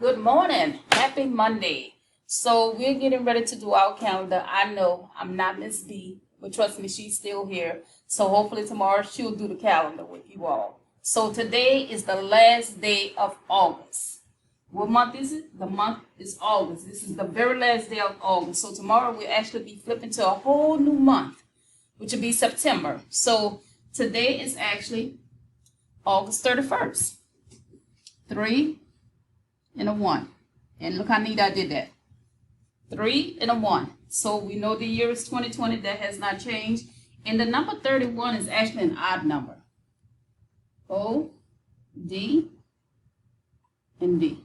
Good morning. Happy Monday. So we're getting ready to do our calendar. I know I'm not Miss B, but trust me, she's still here. So hopefully tomorrow she'll do the calendar with you all. So today is the last day of August. What month is it? The month is August. This is the very last day of August. So tomorrow we'll actually be flipping to a whole new month, which will be September. So today is actually August 31st. 3 and a 1. And look how neat I did that. 3 and a 1. So we know the year is 2020. That has not changed. And the number 31 is actually an odd number. O, D, and D.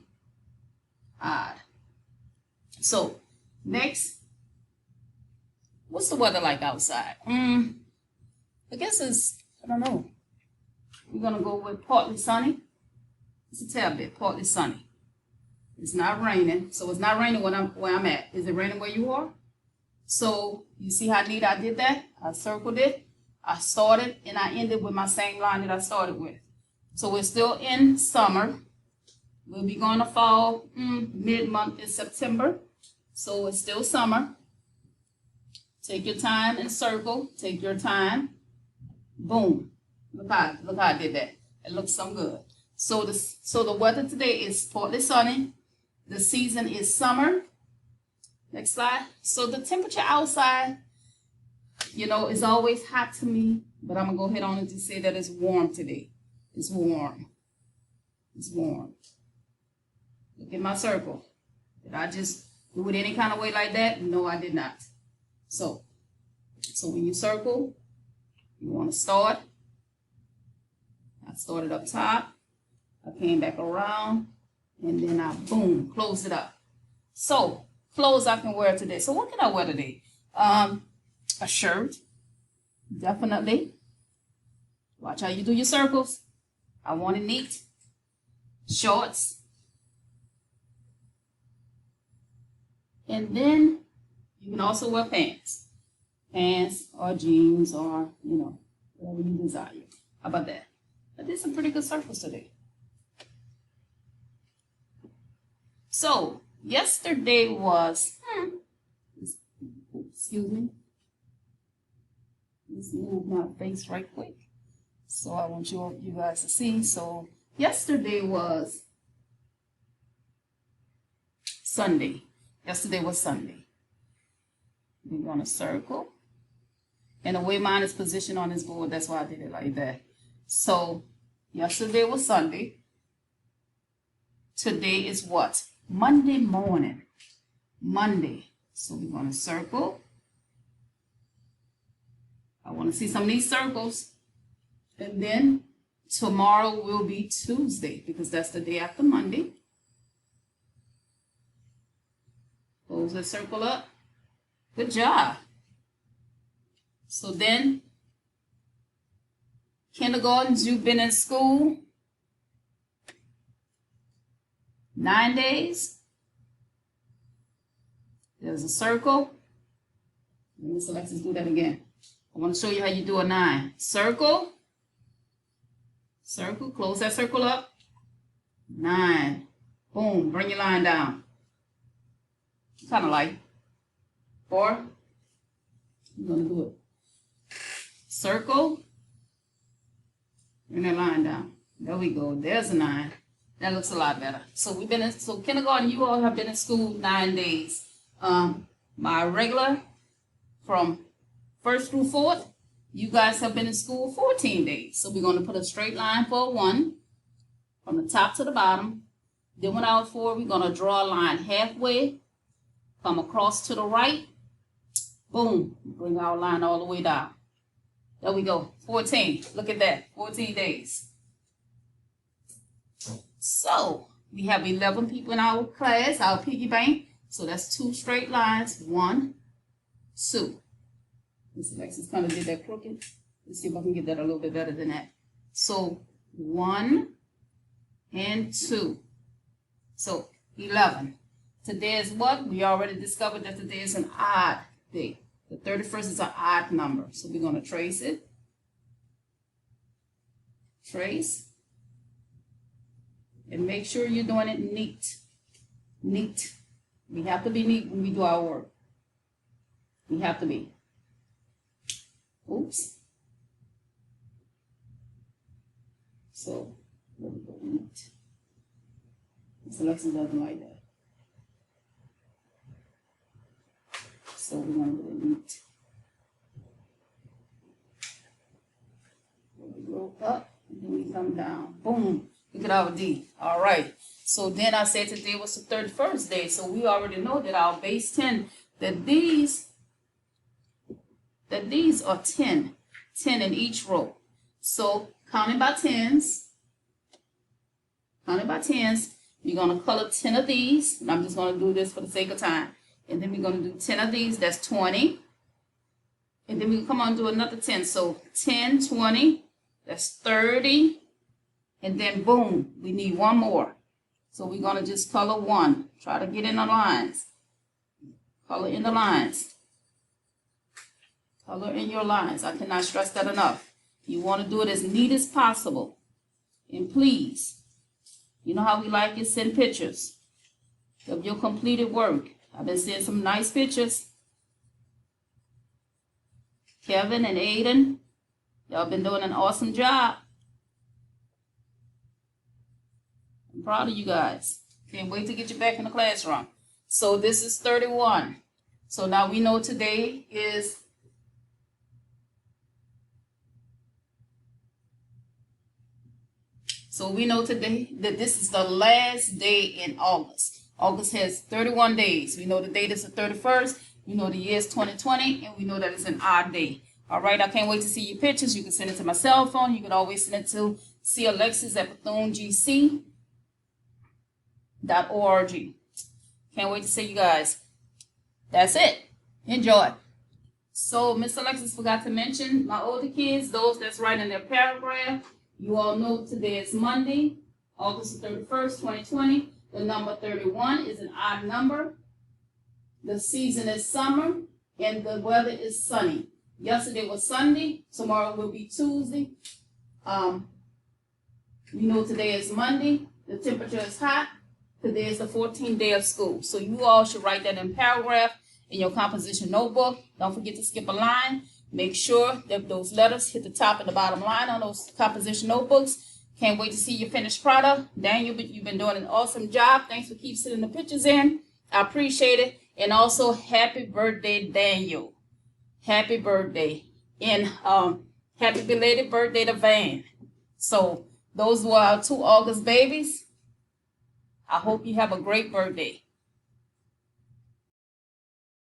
Odd. So next, what's the weather like outside? I guess I don't know. We're going to go with partly sunny. It's a tad bit partly sunny. It's not raining, so it's not raining where I'm at. Is it raining where you are? So you see how neat I did that? I circled it, I started, and I ended with my same line that I started with. So we're still in summer. We'll be going to fall mid-month in September. So it's still summer. Take your time and circle. Take your time. Boom. Look how I did that. It looks so good. So the weather today is partly sunny. The season is summer. Next slide. So the temperature outside, is always hot to me, but I'm going to go ahead on and just say that it's warm today. It's warm. It's warm. Look at my circle. Did I just do it any kind of way like that? No, I did not. So when you circle, you want to start. I started up top. I came back around, and then I, boom, closed it up. So, clothes I can wear today. So, what can I wear today? A shirt, definitely. Watch how you do your circles. I want it neat. Shorts. And then, you can also wear pants. Pants or jeans or, whatever you desire. How about that? I did some pretty good circles today. So, yesterday was, excuse me, let's move my face right quick. So I want you guys to see. So, yesterday was Sunday. Yesterday was Sunday. We're going to circle. And the way mine is positioned on this board, that's why I did it like that. So, yesterday was Sunday. Today is what? Monday morning. Monday. So we're going to circle. I want to see some of these circles. And then tomorrow will be Tuesday because that's the day after Monday. Close the circle up. Good job. So then, kindergartens, you've been in school 9 days. There's a circle. Let's do that again. I want to show you how you do a 9. Circle. Circle. Close that circle up. 9. Boom. Bring your line down. Kind of light. 4. I'm going to do it. Circle. Bring that line down. There we go. There's a 9. That looks a lot better. So kindergarten, you all have been in school 9 days. My regular, from 1st through 4th, you guys have been in school 14 days. So we're going to put a straight line for a 1 from the top to the bottom. Then when I was 4, we're going to draw a line halfway, come across to the right. Boom. Bring our line all the way down. There we go. 14. Look at that. 14 days. So, we have 11 people in our class, our piggy bank. So, that's 2 straight lines. 1, 2. Miss Alexis kind of did that crooked. Let's see if I can get that a little bit better than that. So, 1 and 2. So, 11. Today is what? We already discovered that today is an odd day. The 31st is an odd number. So, we're going to trace it. Trace. And make sure you're doing it neat. Neat. We have to be neat when we do our work. We have to be. Oops. So, there we go, neat. Miss Alexa doesn't like that. So we're going to do it neat. We go up, and then we come down. Boom. Look at our D. All right. So then I said today was the 31st day. So we already know that our base 10, that these are 10. 10 in each row. So counting by tens, you're going to color 10 of these. And I'm just going to do this for the sake of time. And then we're going to do 10 of these. That's 20. And then we come on and do another 10. So 10, 20. That's 30. And then boom, we need one more. So we're going to just color one. Try to get in the lines. Color in the lines. Color in your lines. I cannot stress that enough. You want to do it as neat as possible. And please, you know how we like it, send pictures of your completed work. I've been seeing some nice pictures. Kevin and Aiden, y'all been doing an awesome job. I'm proud of you guys. Can't wait to get you back in the classroom. So this is 31. So now we know today is that this is the last day in August. August has 31 days. We know the date is the 31st. We know the year is 2020, and we know that it's an odd day. All right, I can't wait to see your pictures. You can send it to my cell phone. You can always send it to CAlexis@BethuneGC.org. Can't wait to see you guys. That's it. Enjoy. So Miss Alexis forgot to mention my older kids, those that's writing their paragraph. You all know today is Monday, August 31st, 2020. The number 31 is an odd number. The season is summer, and the weather is sunny. Yesterday was Sunday. Tomorrow will be Tuesday. We know today is Monday. The temperature is hot. Today is the 14th day of school. So you all should write that in paragraph in your composition notebook. Don't forget to skip a line. Make sure that those letters hit the top and the bottom line on those composition notebooks. Can't wait to see your finished product. Daniel, you've been doing an awesome job. Thanks for keep sending the pictures in. I appreciate it. And also, happy birthday, Daniel. Happy birthday. And happy belated birthday to Van. So those were our 2 August babies. I hope you have a great birthday.